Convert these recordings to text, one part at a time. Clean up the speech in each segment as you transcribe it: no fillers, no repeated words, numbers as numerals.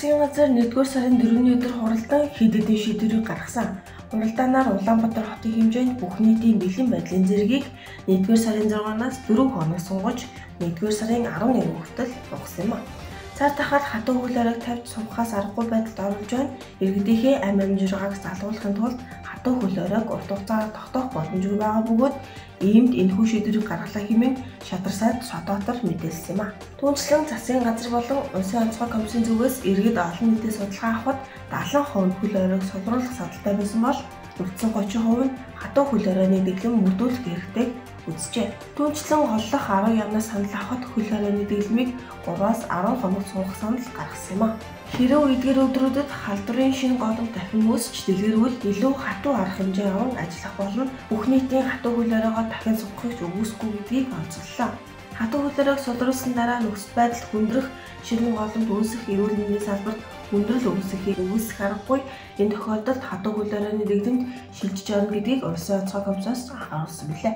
Засгийн газар 1-р сарын 4-ний өдөр хуралдан хэд хэдэн шийдвэрийг гаргасан. Хуралдаанаар Улаанбаатар хотын хэмжээнд бүх нийтийн бэлэн байдлын зэргийг 1-р сарын 6-наас 4 хоног сунгаж 1-р сарын 11 хүртэл хугасан юм а. Цар тахад хатуу хөл хориг тавьж сувхаас аргагүй байдалд оруулж байна. Иргэдийнхээ амь амжиргааг залгуулахын тулд хатуу хөл хориг урт хугацаар тогтоох боломжгүй байгаа бөгөөд иймд энэхүү шийдвэрийг гаргалаа хэмээн Шадар сайд Содоотор мэдээлсэн юм а. Түүнчлэн засгийн газар болон Улсын онцгой комиссийн зүгээс иргэд олон нийтэд судалгаа авахад 70% хөл хориг сулруулах садалтай байсан бол өвдсөн 30% нь хатуу хөл хоригны дэглэм мөрдүүлэх хэрэгтэйг үзжээ. Түүнчлэн голлох 10 явнаас санал авахад хөл хоригны дэглэмийг 3-аас 10 хоног суугах санал гаргасан юм а. Хэрэв эдгээр өдрүүдэд халдварын шинэ голомт дахин үүсч дэлгэрвэл илүү хатуу арга хэмжээ аван ажиллах болно. Бүх нийтийн хатуу хөл хоригоо дахин сувгахыг үгүйсэхгүй гэдгийг онцоллоо. Хатуу хөл хориг сулруулсан дараа нөхцөл байдал хүндрэх, шинэ голомт үүсэх, эрүүл мэндийн салбарт хүндрэл үүсэхийг үгүйсэх аргагүй. Энэ тохиолдолд хатуу хөл хоригны дэглэмд шилжиж орно гэдгийг Улсын онцгой комиссоос анхааруулсан билээ.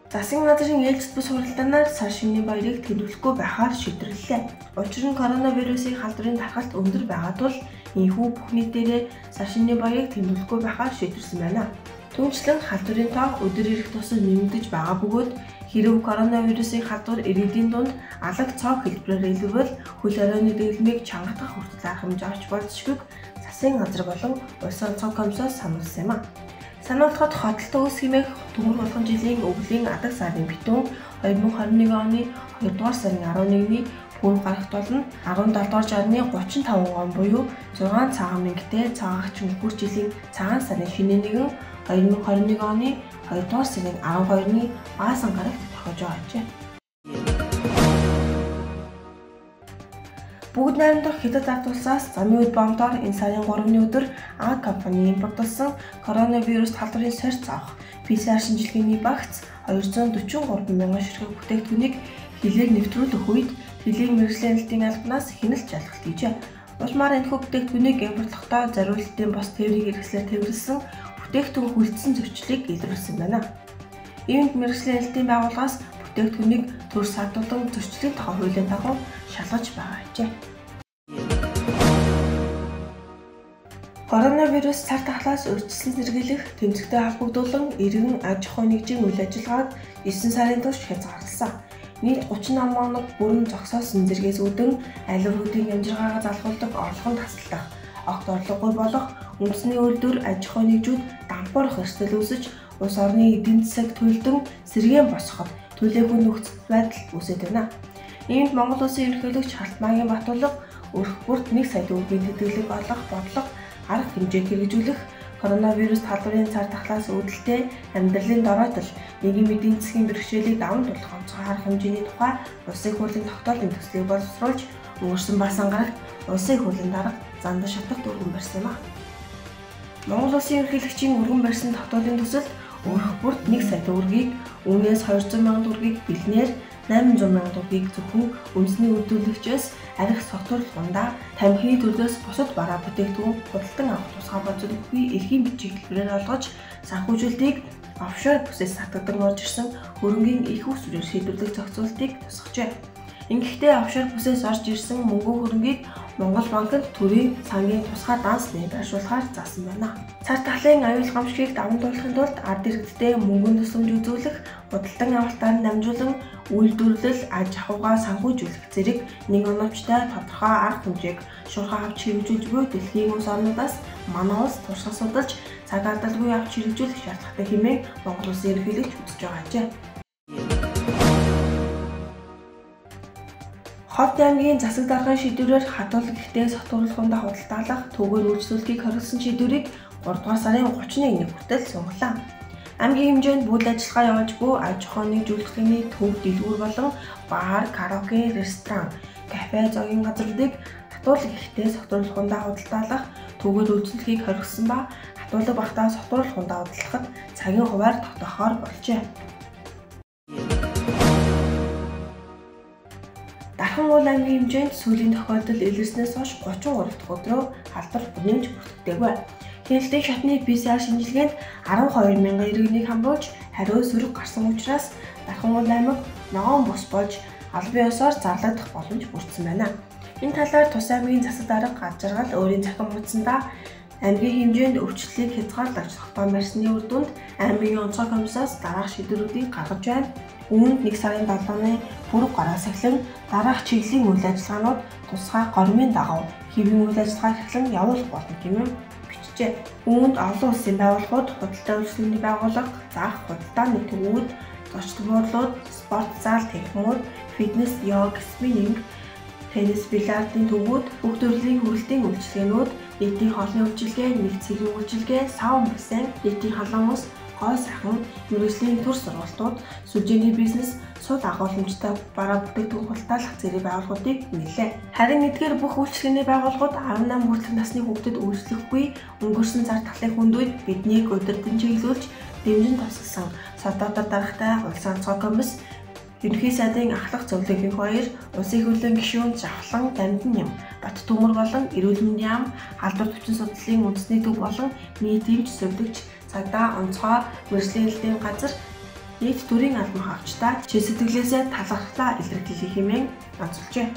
Засгийн газрын ээлжид бус хуралдаанаар сар шинийн баярыг тэмдэглэхгүй байхаар шийдвэрлэлээ. Учир нь коронавирусын халдварын тархалт өндөр байгаа тул энэхүү бүх нийтээрээ сар шинийн баярыг тэмдэглэхгүй байхаар шийдвэрсэн байна. Түүнчлэн халдварын тоо өдөр ирэх тусам нэмэгдэж байгаа бөгөөд хэрэв коронавирусын халдвар иргэдийн дунд алаг цог хэлбэрээр илэрвэл хөл хоригны дэглэмийг чангатах хүртэл арга хэмжээ авч болзошгүйг засгийн газар болон Улсын онцгой комиссоос сануулсан юм а. Сануулгад хотолтой ус хэмээх төмөр болгон жилийн өвлийн адаг сарын битүүн 2021 оны 2-р сарын 11-ний пүүн гарахт болно. 17-р жарны 35 он буюу 6 цагаан мөнгөтэй цагаагч өнгөрөх жилийн цагаан сарын шинэ нэгэн 2021 оны 2-р сарын 12-ны баасан гарагт тохиож байжээ. Бүгд найрамдах хятад ард улсаас замын үед бомдоор энэ сарын 3-ны өдөр А компани импортлсон коронавирус халдварын сорьц авах PCR шинжилгээний багц 243 мянган ширхэг бүтээгдэхүүнийг хилээр нэвтрүүлэх үед хилийн мэргэжлийн албанаас хяналт шалгалт хийжээ. Улмаар энэхүү бүтээгдэхүүнийг импортлохдоо зориулалтын бос тээврийг хэрэгслээр тээвэрлсэн бүтээгдэхүүн хүлцсэн зөрчлийг илрүүлсэн байна. Иймд мэргэжлийн байгууллагаас бүтээгдэхүүнийг төр садуулан зөрчлийн тухай хуулийн дагуу шалгаж байгаа ажээ. Коронавирус цар тахлаас өрчлөлт сэргийлэх тэмцэгтэй холбогдуулан иргэн аж ахуй нэгжийн үйл ажиллагааг 9 сарын турш хязгаарласан. Нийт 38 хоног бүрэн зогсоосон зэргээс үүдэн аливруудын амжиргаагаа залгуулдаг орлогон тасалдах, огт орлогогүй болох үндэсний үйлдвэр аж ахуй нэгжүүд дампуурах эрсдэл үүсэж улс орны эдийн засаг төлдөн сэргээн босгоход төлөөгүй нөхцөл байдал үүсэж байна. Иймд Монгол Улсын ерөнхийлөгч Халтмаагийн Батулга өрх бүрт 1 сая төгрөгийн тэтгэлэг олох бодлого арга хэмжээг хэрэгжүүлэх, коронавирус халдварын цар тахлаас үүдэлтэй амьдралын дороотол нийгмийн эдийн засгийн бэрхшээлийг даван туулах онцгой арга хэмжээний тухай улсын хурлын тогтоолын төслийг боловсруулж өнгөрсөн баасан гарагт улсын хурлын дарга занда шатагт өргөн барьсан юм а. Монгол Улсын ерөнхийлөгчийн өргөн барьсан тогтоолын төсөлд өрх бүрт 1 сая төгрөгийг, үүнээс 200 мянган төгрөгийг бэлнээр, 800 мянган төгрөгийг зөвхөн үндэсний үйлдвэрлэгчээс арх согтууруулгандаа, тамхины төлөөс бусад бараа бүтээгдэхүүн худалдан авах тусгай бодлогогүй эрхийн бичиг хэлбэрээр олгож, санхүүжилтийг офшор бүсээс татгадан орж ирсэн хөрөнгийн их усрээр шийдвэрлэх зохицуултыг тусгажээ. Ингэхдээ офшор бүсээс орж ирсэн мөнгөн хөрөнгийг Монгол банкнд төрийн сангийн тусгай дансны байршуулахаар заасан байна. Цар тахлын аюул гамшигыг даван туулахын тулд ард иргэдтэй мөнгөн тусламж үзүүлэх, худалдан авалтаар дамжуулан үйлдвэрлэл аж ахуйгаа санхүүжүүлэх зэрэг нэг оновчтой тодорхой арга хэмжээг шуурхай авч хэрэгжүүлж буй дэлхийн улс орнуудаас манай улс туршилт судалж цаг алдалгүй авч хэрэгжүүлэх шаардлагатай хэмээн Монгол Улсын ерөнхийлөгч үзэж байгаа ажээ. Ховд аймгийн засаг даргын шийдвэрээр хадгалах ихтэй сотууруулахундаа худалдаалах, түүгээр үйлчлүүлэхийг хориглосон шийдвэрийг 3-р сарын 31-ний хүртэл сунгалаа. Аймгийн хэмжээнд бүл ажиллагаа явуулж буй аж ахуй нэгжүүлэлтийн төв дэлгүүр болон баар, караоке, ресторан, кафе, зоогийн газруудыг хатуулах ихтэй сотууруулахундаа худалдаалах, түүгээр үйлчлүүлэхийг хориглосон ба хатуулах багтаа сотууруулахундаа худалдахад цагийн хуваар тогтоохоор болжээ. Дархан уул аймгийн хэмжээнд сүүлийн тохиолдол илэрснээс хойш 33 дахь өдрөө халдвар нэмж бүртгэдэггүй. Хяналтын шатны PCR шинжилгээнд 12 мянган иргэнийг хамруулж хариу сөрөг гарсан учраас Дархан уул аймаг ногоон бус болж албан ёсоор зарлагдах боломж бүрдсэн байна. Энэ талаар Тус аймгийн засаг дарга аж жаргал өөрийн захин хуудсандаа аймгийн хэмжээнд өвчлөлийг хязгаарлаж тогтоом барьсны үр дүнд аймгийн онцгой комиссаас дараах шийдвэрүүдийг гаргаж байна. Үүнд 1 сарын 7-ны пүрэв гараас эхлэн дараах чиглэлийн үйл ажиллагаанууд тусгай гормын дагуу хэвийн үйл ажиллагааг эхлэн явуулах болно хэмээн бичжээ. Үүнд олон улсын байгууллагууд, худалдаа үйлчлэгийн байгууллага, заах худалдааны төвүүд, зочд буудлууд, спорт зал, танхимууд, фитнес, йог, спиннинг, теннис, бильярдын төвүүд, бүх төрлийн хүрэлтийн үйлчилгээнүүд, нийтийн хоолны үйлчилгээ, нэгд цэгийн үйлчилгээ, саун бассейн, нийтийн халуун ус, гоо сайхан, мэргэжлийн төр сургалтууд, сүлжээний бизнес, сууд агуулмжтай бараа бүтээгдэхүүн худалдаалах зэрэг байгууллагуудыг нэлээ. Харин эдгээр бүх үйлчилгээний байгууллагууд 18 хүртэлх насны хүүхдэд үйлчлэхгүй өнгөрсөн зар талын хүнд үед биднийг өдөртөн чиглүүлж дэмжин тусгасан содоодор дарагтай улсын онцгой комисс Ерөнхий сайдын ахлах зөвлөгийн хоёр, улсын хурлын гишүүн Жавхлан Дамдин ям, Бат Төмөр болон Эрүүл мэндийн ам, халдвар төвчин судлалын үндэсний төв болон нийтийн зөвлөгч, цагдаа, онцгой мэргэжлийн хэлтийн газар нийт төрийн албан хаагчдаа чиг сэтгэлээсээ талархлаа илэрхийлэх хэмээн онцолжээ.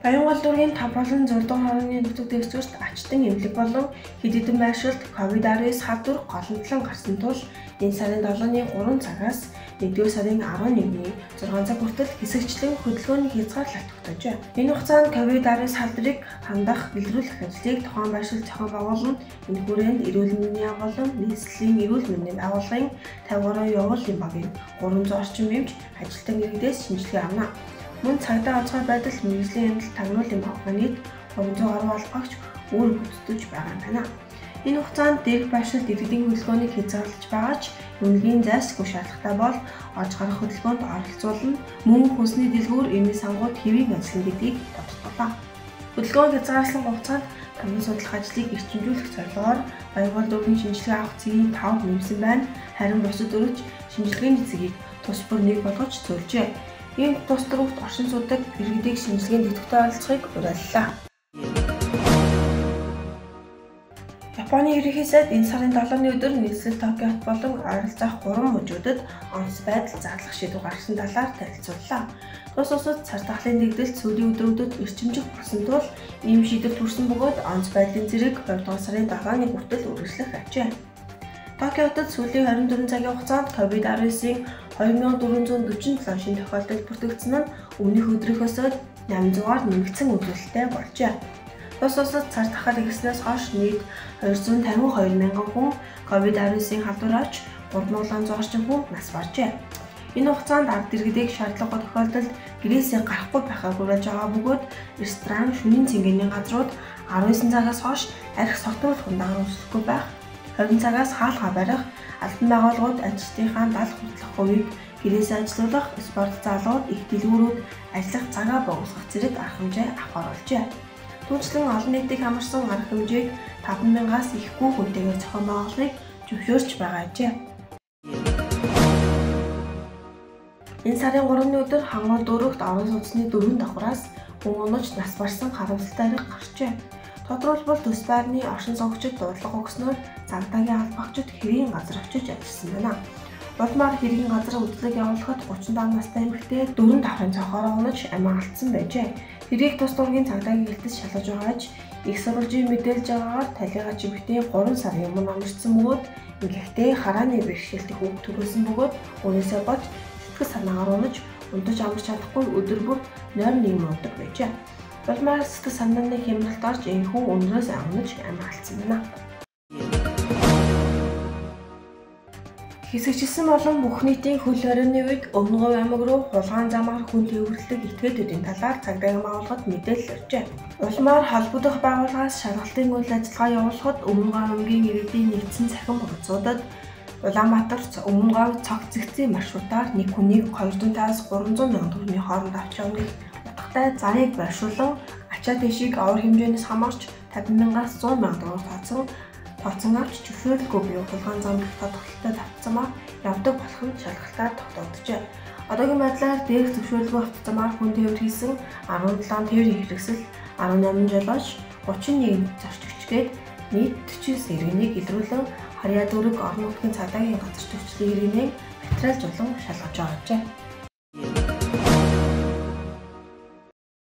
Баянгол дүүргийн 5 болон 6 дугаар хорооны нутаг дэвсгэрт ачтан эмнэлэг болон хэд хэдэн байршилд COVID-19 халдвар голомтлон гарсан тул энэ сарын 7-ны 3 цагаас 1-р сарын 11-ний 6 цаг хүртэл хэсэгчлэн хөдөлгөөний хязгаарлалт тогтоожээ. Энэ хугацаанд COVID-19 халдварыг хандах бэлрүүлэх ажлыг тухайн байршил зохион байгуулна. Энэ хүрээнд эрүүл мэндийн ам болон нийслэлийн эрүүл мэндийн байгууллагын 53 явуулын багийн 300 орчим эмч ажилтан иргэдээс шинжилгээ авна. Мөн цагдаа онцгой байдал мэргэжлийн хяналт тагнуулын байгууллагын нийт 300 гаруй албагч үүрэг гүйцэтгэж байгаа юм байна. Энэ хугацаанд дээрх байршилд иргэдийн хөдөлгөөнийг хязгаарлаж байгаа ч үнэлгийн зайлшгүй шаардлагатай бол орж гарах хөдөлгөөнд оролцуулна, мөн хүнсний дэлгүүр, эмийн сангууд хэвийн ажиллана гэдгийг тодорхойлоо. Хөдөлгөөнд хязгаарласан хугацаанд хамгийн судлах ажлыг эрчимжүүлэх зорилгоор Баянгол дүүргийн шинжилгээ авах цэгийг 5 нэмсэн байна. Харин бусад өрөвч шинжилгээний цэгийг тус бүр 1 болгож цөөлжээ. Ийм тус дөрөвт оршин суудаг иргэдийг шинжилгээнд идэвхтэй оролцохыг уриаллаа. Японы ерөнхий сайд энэ сарын 7-ны өдөр нийслэл Токиот болон ойролцоох 3 мужуудад онц байдал зарлах шийдвэр гаргасан талаар танилцууллаа. Тус улсад цар тахлын дэгдэлт сүүлийн өдрүүдэд эрчимжих болсон тул ийм шийдвэрт хүрсэн бөгөөд онц байдлын зэрэг 2 дугаар сарын 7-ны хүртэл үргэлжлэх ажээ. Токиотод сүүлийн 24 цагийн хугацаанд COVID-19-ийн 2447 шинэ тохиолдол бүртгэгдсэн нь өмнөх өдрийнхөөс 800-аар нэмэгдсэн үзүүлэлттэй болжээ. Тус улсад цар тахал ихснээс хойш нийт 252 мянган хүн COVID-19-ийн халдвар авч 3700 орчим хүн нас баржээ. Энэ хугацаанд ард иргэдийг шаардлагатай тохиолдолд гэрээсээ гарахгүй байхаар уриалж байгаа бөгөөд ресторан, шөнийн цэнгэний газрууд 19 цагаас хойш архи согтуулах дагуу үйлчлэхгүй байх, 20 цагаас хаалгаа барих, албан байгууллагууд ажилтныхаа 70% хувийг гэрээсээ ажилуулах, спорт залууд, их дэлгүүрүүд ажиллах цагаа богиносгох зэрэг арга хэмжээ авахар болжээ. Түүнчлэн олон нийтийг хамарсан арга хэмжээг 5,000-аас ихгүй хүнтэйгээр зохион байгуулахыг зөвшөөрч байгаа ажээ. Энэ сарын 3-ны өдөр Хангол дүүрэгт орон сууцны 4 давхраас хүн онож нас барсан харамсалтай арга гарчээ. Тодорхойлбол төс байрны оршин суугчид дуудлага өгснөөр цагдаагийн албагчид хэргийн газар очиж ажилласан байна. Улмаар хэргийн газар хөдлөг явуулахад 35 настай эмэгтэй 4 давхрын цонхоор онож амиа алдсан байжээ. Хэргийг тус дүүргийн цагдаагийн гэлтэс шалгаж байгааж их сурвалжийн мэдээлж байгаагаар талигач эмэгтэй 3 сарын өмнө оногдсон бөгөөд ингээдтэй харааны бэрхшээлтэй хүүхд төрүүлсэн бөгөөд өнөөсөө болж сэтгэл санаагаар унаж унтаж амарч чадахгүй өдөр бүр нойр нийгэм ундаг байжээ. Улмаар сэтгэл санааны хямралд орж энэхүү өнөөс амнаж амиа алдсан байна. Хэсэгчилсэн болон бүх нийтийн хөл хорионы үед Өмнө Говь аймаг руу хулгайн замаар хүн төвөрлөг этгээдүүдийн талаар цагдаагийн байгууллагад мэдээлэл өржээ. Улмаар холбогдох байгууллагаас шалгалтын үйл ажиллагаа явуулахад Өмнө Говь аймгийн иргэдийн нэгдсэн цахим хуудасуудад Улаанбаатар Өмнө Говь цогц зэгцийн маршрутаар нэг хүнийг 250-аас 300 мянган төгрөгийн хооронд авч явныг утгатай зарыг байршуулан ачаа тийшийг овор хэмжээнээс хамаарч 50,000-аас 100 мянган төгрөг тооцон авч зөвшөөрлгүй буюу хулгайн зам гэх тодорхойлолтой тавцамаар явдаг болох нь шалгалтаар тогтооджээ. Одоогийн байдлаар дээрх зөвшөөрлгүй автозамаар хүн тээвэр хийсэн 17 тээврийн хэрэгсэл, 18 жолооч, 31 зорчигчгээд нийт 49 иргэнийг илрүүлэн Харьяа дүүрэг орон нутгийн цагдаагийн газар төвчлийн иргэнийг материал жуулан шалгаж байгаач.